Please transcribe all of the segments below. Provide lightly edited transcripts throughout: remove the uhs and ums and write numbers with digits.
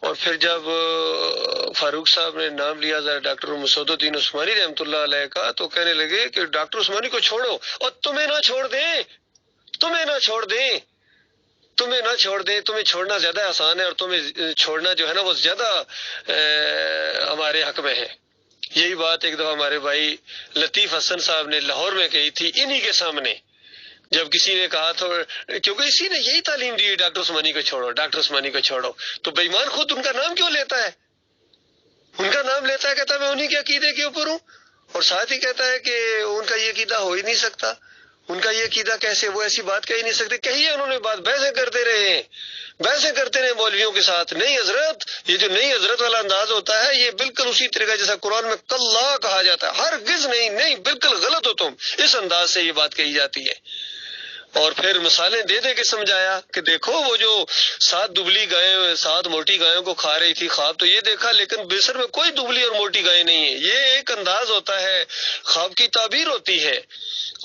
اور پھر جب فاروق صاحب نے نام لیا ذرا ڈاکٹر مسعود الدین عثمانی رحمۃ اللہ علیہ کا، تو کہنے لگے کہ ڈاکٹر عثمانی کو چھوڑو، اور تمہیں نہ چھوڑ دیں، تمہیں نہ چھوڑ دیں، تمہیں نہ چھوڑ دیں، تمہیں چھوڑنا زیادہ آسان ہے اور تمہیں چھوڑنا جو ہے نا وہ زیادہ ہمارے حق میں ہے۔ یہی بات ایک دفعہ ہمارے بھائی لطیف حسن صاحب نے لاہور میں کہی تھی انہی کے سامنے، جب کسی نے کہا تو، کیونکہ اسی نے یہی تعلیم دی ڈاکٹر عثمانی کو چھوڑو، ڈاکٹر عثمانی کو چھوڑو، تو بے ایمان خود ان کا نام کیوں لیتا ہے؟ ان کا نام لیتا ہے، کہتا ہے میں انہی کے عقیدے کے اوپر ہوں، اور ساتھ ہی کہتا ہے کہ ان کا یہ عقیدہ ہو ہی نہیں سکتا، ان کا یہ عقیدہ کیسے، وہ ایسی بات کہہ ہی نہیں سکتے، کہی ہے انہوں نے بات، بحثیں کرتے رہے ہیں، بحثیں کرتے رہے مولویوں کے ساتھ۔ نہیں حضرت، یہ جو نہیں حضرت والا انداز ہوتا ہے یہ بالکل اسی طریقہ جیسا قرآن میں کلا کہا جاتا ہے، ہرگز نہیں، نہیں بالکل غلط ہو تم، اس انداز سے یہ بات کہی جاتی ہے۔ اور پھر مثالیں دے دے کے سمجھایا کہ دیکھو وہ جو 7 دبلی گائیں 7 موٹی گایوں کو کھا رہی تھی، خواب تو یہ دیکھا لیکن بسر میں کوئی دبلی اور موٹی گائے نہیں ہے، یہ ایک انداز ہوتا ہے، خواب کی تعبیر ہوتی ہے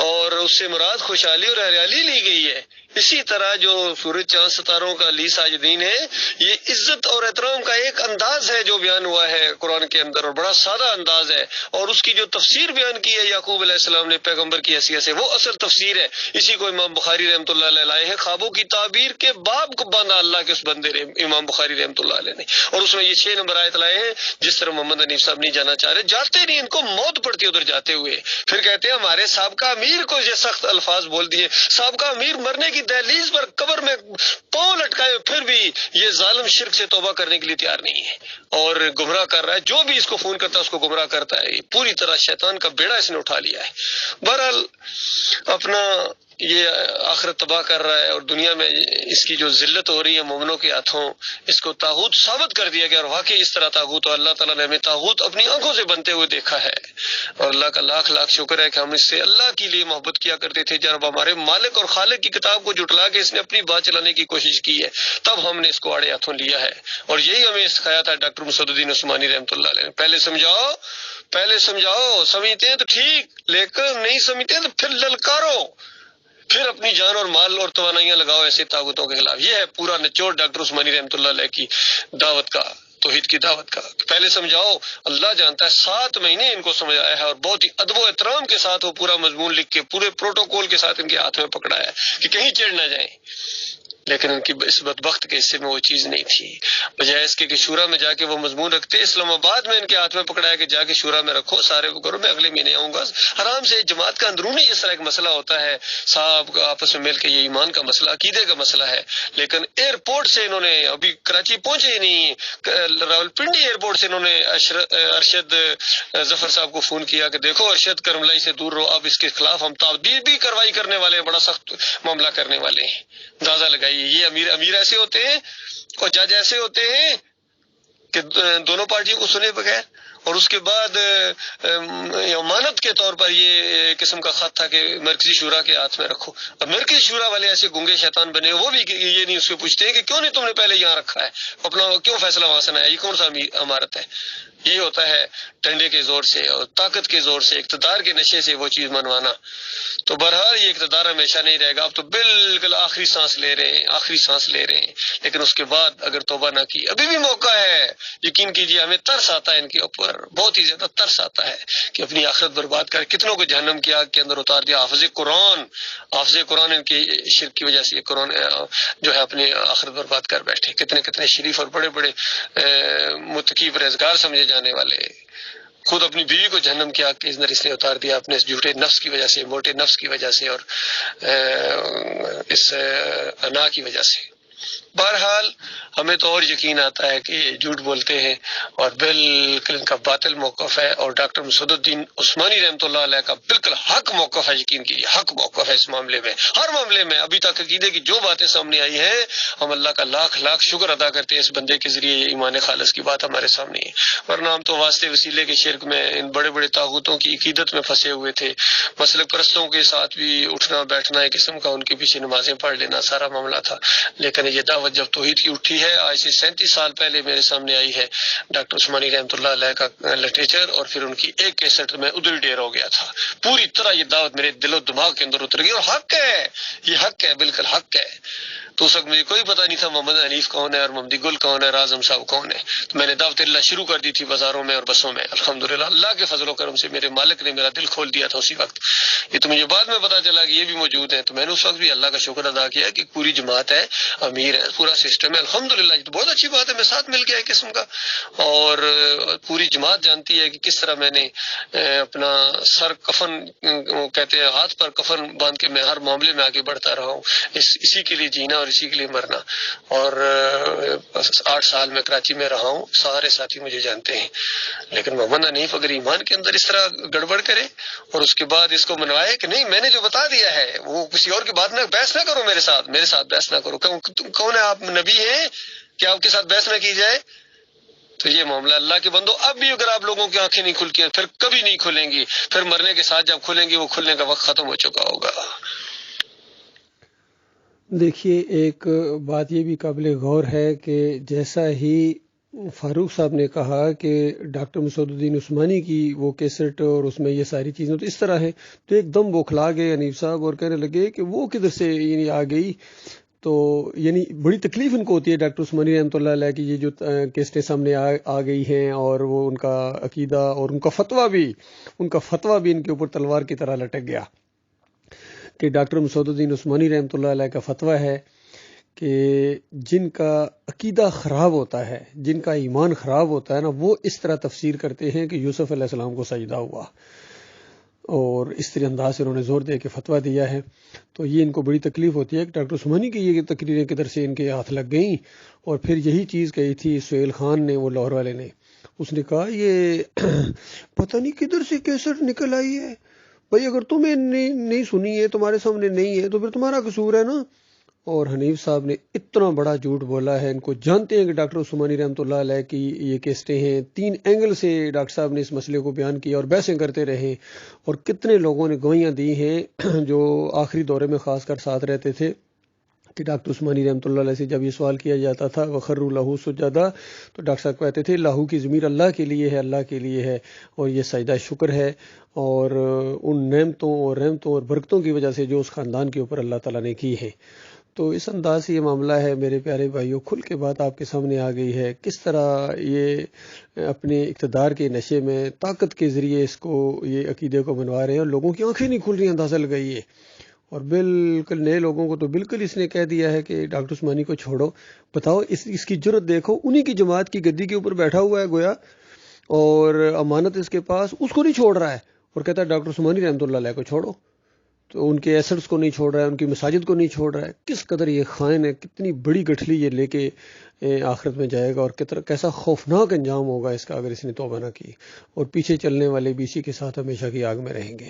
اور اس سے مراد خوشحالی اور ہریالی لی گئی ہے۔ اسی طرح جو سورج چاند ستاروں کا لی ساجدین ہے، یہ عزت اور احترام کا ایک انداز ہے جو بیان ہوا ہے قرآن کے اندر، اور بڑا سادہ انداز ہے، اور اس کی جو تفسیر بیان کی ہے یعقوب علیہ السلام نے پیغمبر کی حیثیت سے، وہ اصل تفسیر ہے۔ اسی کو امام بخاری رحمۃ اللہ علیہ لائے ہیں، خوابوں کی تعبیر کے باب کو باندھا اللہ کے اس بندے نے، امام بخاری رحمۃ اللہ علیہ نے، اور اس میں یہ 6 نمبر آیت لائے ہیں۔ جس طرح محمد حنیف صاحب نہیں جانا چاہ رہے، جاتے نہیں، ان کو موت پڑتی ادھر جاتے ہوئے، پھر کہتے ہیں ہمارے سابقہ امیر کو یہ سخت الفاظ بول دیے، سابقہ امیر مرنے کی دہلیز پر قبر میں پاؤں لٹکائے پھر بھی یہ ظالم شرک سے توبہ کرنے کے لیے تیار نہیں ہے اور گمراہ کر رہا ہے، جو بھی اس کو فون کرتا ہے اس کو گمراہ کرتا ہے، پوری طرح شیطان کا بیڑا اس نے اٹھا لیا ہے۔ بہرحال اپنا یہ آخرت تباہ کر رہا ہے، اور دنیا میں اس کی جو ذلت ہو رہی ہے مومنوں کے ہاتھوں، اس کو طاغوت ثابت کر دیا گیا، اور واقعی اس طرح طاغوت، اور اللہ تعالیٰ نے ہمیں طاغوت اپنی آنکھوں سے بنتے ہوئے دیکھا ہے، اور اللہ کا لاکھ لاکھ شکر ہے کہ ہم اس سے اللہ کے لیے محبت کیا کرتے تھے۔ جب ہمارے مالک اور خالق کی کتاب کو جھٹلا کے اس نے اپنی بات چلانے کی کوشش کی ہے، تب ہم نے اس کو آڑے ہاتھوں لیا ہے، اور یہی ہمیں سکھایا تھا ڈاکٹر مسعود الدین عثمانی رحمۃ اللہ علیہ نے، پہلے سمجھاؤ، پہلے سمجھاؤ، سمجھتے ہیں تو ٹھیک، لیکن نہیں سمجھتے تو پھر للکارو، پھر اپنی جان اور مال اور توانائیاں لگاؤ ایسے طاغوتوں کے خلاف۔ یہ ہے پورا نچوڑ ڈاکٹر عثمانی رحمۃ اللہ علیہ کی دعوت کا، توحید کی دعوت کا۔ پہلے سمجھاؤ، اللہ جانتا ہے 7 مہینے ان کو سمجھایا ہے، اور بہت ہی ادب و احترام کے ساتھ وہ پورا مضمون لکھ کے پورے پروٹوکول کے ساتھ ان کے ہاتھ میں پکڑایا ہے کہ کہیں چڑھ نہ جائیں، لیکن ان کی اس بدبخت کے حصے میں وہ چیز نہیں تھی، بجائے اس کے کہ شورا میں جا کے وہ مضمون رکھتے، اسلام آباد میں ان کے ہاتھ میں پکڑایا کہ جا کے شورا میں رکھو، سارے وہ کرو، میں اگلے مہینے آؤں گا آرام سے۔ جماعت کا اندرونی اس طرح ایک مسئلہ ہوتا ہے، صاحب آپس میں مل کے یہ ایمان کا مسئلہ، عقیدے کا مسئلہ ہے، لیکن ایئرپورٹ سے انہوں نے ابھی کراچی پہنچے ہی نہیں، راولپنڈی ایئرپورٹ سے انہوں نے ارشد ظفر صاحب کو فون کیا کہ دیکھو ارشد کرملائی سے دور رہو، اب اس کے خلاف ہم تبدیل بھی کارروائی کرنے والے ہیں، بڑا سخت معاملہ کرنے والے ہیں، اندازہ لگائیے۔ یہ امیر ایسے ہوتے ہیں اور جج ایسے ہوتے ہیں کہ دونوں پارٹیوں کو سنے بغیر، اور اس کے بعد امانت کے طور پر یہ قسم کا خط تھا کہ مرکزی شورا کے ہاتھ میں رکھو۔ اب مرکزی شورا والے ایسے گنگے شیطان بنے، وہ بھی یہ نہیں اس سے پوچھتے ہیں کہ کیوں نہیں تم نے پہلے یہاں رکھا ہے، اپنا کیوں فیصلہ وہاں سے نہ آیا، یہ کون سا امارت ہے۔ یہ ہوتا ہے ڈنڈے کے زور سے اور طاقت کے زور سے، اقتدار کے نشے سے وہ چیز منوانا۔ تو بہرحال یہ اقتدار ہمیشہ نہیں رہے گا، اب تو بالکل آخری سانس لے رہے ہیں، آخری سانس لے رہے ہیں، لیکن اس کے بعد اگر توبہ نہ کی، ابھی بھی موقع ہے، یقین کیجیے ہمیں ترس آتا ہے ان کے اوپر، بہت ہی زیادہ ترس آتا ہے کہ اپنی آخرت برباد کر، کتنوں کو جہنم کی آگ کے اندر اتار دیا۔ حافظ قرآن ان کی شرک کی وجہ سے یہ قرآن جو ہے اپنی آخرت برباد کر بیٹھے، کتنے شریف اور بڑے بڑے متقی پرہیزگار سمجھے جانے والے، خود اپنی بیوی کو جہنم کی آگ کے اندر اس نے اتار دیا اپنے اس جھوٹے نفس کی وجہ سے، موٹے نفس کی وجہ سے، اور اس انا کی وجہ سے۔ بہرحال ہمیں تو اور یقین آتا ہے کہ یہ جھوٹ بولتے ہیں اور بالکل ان کا باطل موقف ہے، اور ڈاکٹر مسعود الدین عثمانی رحمۃ اللہ علیہ کا بالکل حق موقف ہے، یقین کیجیے حق موقف ہے اس معاملے میں، ہر معاملے میں۔ ابھی تک عقیدے کی جو باتیں سامنے آئی ہیں، ہم اللہ کا لاکھ لاکھ شکر ادا کرتے ہیں اس بندے کے ذریعے یہ ایمان خالص کی بات ہمارے سامنے ہے، ورنہ ہم تو واسطے وسیلے کے شرک میں، ان بڑے بڑے طاغوتوں کی عقیدت میں پھنسے ہوئے تھے، مسلک پرستوں کے ساتھ بھی اٹھنا بیٹھنا ایک قسم کا، ان کے پیچھے نمازیں پڑھ لینا، سارا معاملہ تھا، لیکن یہ دعوت دعوت جب توحید کی اٹھی ہے، آج سے 37 سال پہلے میرے سامنے آئی ہے ڈاکٹر عثمانی رحمۃ اللہ علیہ کا لٹریچر، اور پھر ان کی ایک کیسٹ میں ادھر ڈیر ہو گیا تھا. پوری طرح یہ دعوت میرے دل و دماغ کے اندر اتر گئی، اور حق ہے، یہ حق ہے، بالکل حق ہے. تو اس وقت مجھے کوئی پتہ نہیں تھا محمد حنیف کون ہے اور محمدی گل کون ہے، اعظم صاحب کون ہے. تو میں نے دعوت اللہ شروع کر دی تھی بازاروں میں اور بسوں میں. الحمدللہ اللہ کے فضل و کرم سے میرے مالک نے میرا دل کھول دیا تھا اسی وقت. یہ تو مجھے بعد میں پتا چلا کہ یہ بھی موجود ہیں، تو میں نے اس وقت بھی اللہ کا شکر ادا کیا کہ پوری جماعت ہے، امیر ہے، پورا سسٹم ہے. الحمدللہ یہ تو بہت اچھی بات ہے، میں ساتھ مل گیا ایک قسم کا. اور پوری جماعت جانتی ہے کہ کس طرح میں نے اپنا سر کفن کہتے ہیں ہاتھ پر کفن باندھ کے میں ہر معاملے میں آگے بڑھتا رہا ہوں، اسی کے لیے جینا اور اسی کے لیے مرنا. اور 8 سال میں کراچی میں رہا ہوں، سارے ساتھی مجھے جانتے ہیں. لیکن محمد حنیف اگر ایمان کے اندر اس طرح گڑبڑ کرے اور اس کے بعد اس کو منوائے کہ نہیں میں نے جو بتا دیا ہے وہ کسی اور کی بات نہ، بحث نہ کرو میرے ساتھ بحث نہ کرو، کون ہے آپ؟ نبی ہیں کہ آپ کے ساتھ بحث نہ کی جائے؟ تو یہ معاملہ اللہ کے بندو، اب بھی اگر آپ لوگوں کی آنکھیں نہیں کھلتی ہیں پھر کبھی نہیں کھلیں گی، پھر مرنے کے ساتھ جب کھلیں گی وہ کھلنے کا وقت ختم ہو چکا ہوگا. دیکھیے ایک بات یہ بھی قابل غور ہے کہ جیسا ہی فاروق صاحب نے کہا کہ ڈاکٹر مسعود الدین عثمانی کی وہ کیسٹ اور اس میں یہ ساری چیزیں تو اس طرح ہیں، تو ایک دم بوکھلا گئے حنیف صاحب اور کہنے لگے کہ وہ کدھر سے یعنی آ گئی. تو یعنی بڑی تکلیف ان کو ہوتی ہے ڈاکٹر عثمانی رحمۃ اللہ علیہ کی یہ جو کیسٹیں سامنے آ گئی ہیں، اور وہ ان کا عقیدہ اور ان کا فتویٰ بھی ان کے اوپر تلوار کی طرح لٹک گیا کہ ڈاکٹر مسعود الدین عثمانی رحمۃ اللہ علیہ کا فتویٰ ہے کہ جن کا عقیدہ خراب ہوتا ہے، جن کا ایمان خراب ہوتا ہے نا، وہ اس طرح تفسیر کرتے ہیں کہ یوسف علیہ السلام کو سجدہ ہوا، اور اس طرح انداز سے انہوں نے زور دے کے فتویٰ دیا ہے. تو یہ ان کو بڑی تکلیف ہوتی ہے کہ ڈاکٹر عثمانی کی یہ تقریریں کدھر سے ان کے ہاتھ لگ گئیں. اور پھر یہی چیز کہی تھی سہیل خان نے، وہ لاہور والے نے، اس نے کہا یہ پتہ نہیں کدھر سے کیسٹ نکل آئی ہے بھائی، اگر تمہیں نہیں سنی ہے، تمہارے سامنے نہیں ہے تو پھر تمہارا قصور ہے نا. اور حنیف صاحب نے اتنا بڑا جھوٹ بولا ہے، ان کو جانتے ہیں کہ ڈاکٹر عثمانی رحمۃ اللہ علیہ کی یہ کیسٹیں ہیں. 3 اینگل سے ڈاکٹر صاحب نے اس مسئلے کو بیان کیا اور بحثیں کرتے رہے، اور کتنے لوگوں نے گواہیاں دی ہیں جو آخری دورے میں خاص کر ساتھ رہتے تھے کہ ڈاکٹر عثمانی رحمۃ اللہ علیہ سے جب یہ سوال کیا جاتا تھا وخروا لہ سجدا، تو ڈاکٹر صاحب کہتے تھے لاہو کی ضمیر اللہ کے لیے ہے، اللہ کے لیے ہے، اور یہ سجدہ شکر ہے، اور ان نعمتوں اور رحمتوں اور برکتوں کی وجہ سے جو اس خاندان کے اوپر اللہ تعالیٰ نے کی ہے. تو اس انداز سے یہ معاملہ ہے میرے پیارے بھائیوں، کھل کے بات آپ کے سامنے آ گئی ہے کس طرح یہ اپنے اقتدار کے نشے میں طاقت کے ذریعے اس کو یہ عقیدے کو بنوا رہے ہیں، اور لوگوں کی آنکھیں نہیں کھل رہی، اندازہ لگائیے. اور بالکل نئے لوگوں کو تو بالکل اس نے کہہ دیا ہے کہ ڈاکٹر عثمانی کو چھوڑو. بتاؤ اس کی جرت دیکھو، انہی کی جماعت کی گدی کے اوپر بیٹھا ہوا ہے گویا، اور امانت اس کے پاس، اس کو نہیں چھوڑ رہا ہے، اور کہتا ہے ڈاکٹر عثمانی رحمۃ اللہ علیہ کو چھوڑو. تو ان کے ایسٹس کو نہیں چھوڑ رہا ہے، ان کی مساجد کو نہیں چھوڑ رہا ہے. کس قدر یہ خائن ہے، کتنی بڑی گٹھلی یہ لے کے آخرت میں جائے گا، اور کیسا خوفناک انجام ہوگا اس کا اگر اس نے توبہ نہ کی. اور پیچھے چلنے والے بھی اسی کے ساتھ ہمیشہ کی آگ میں رہیں گے.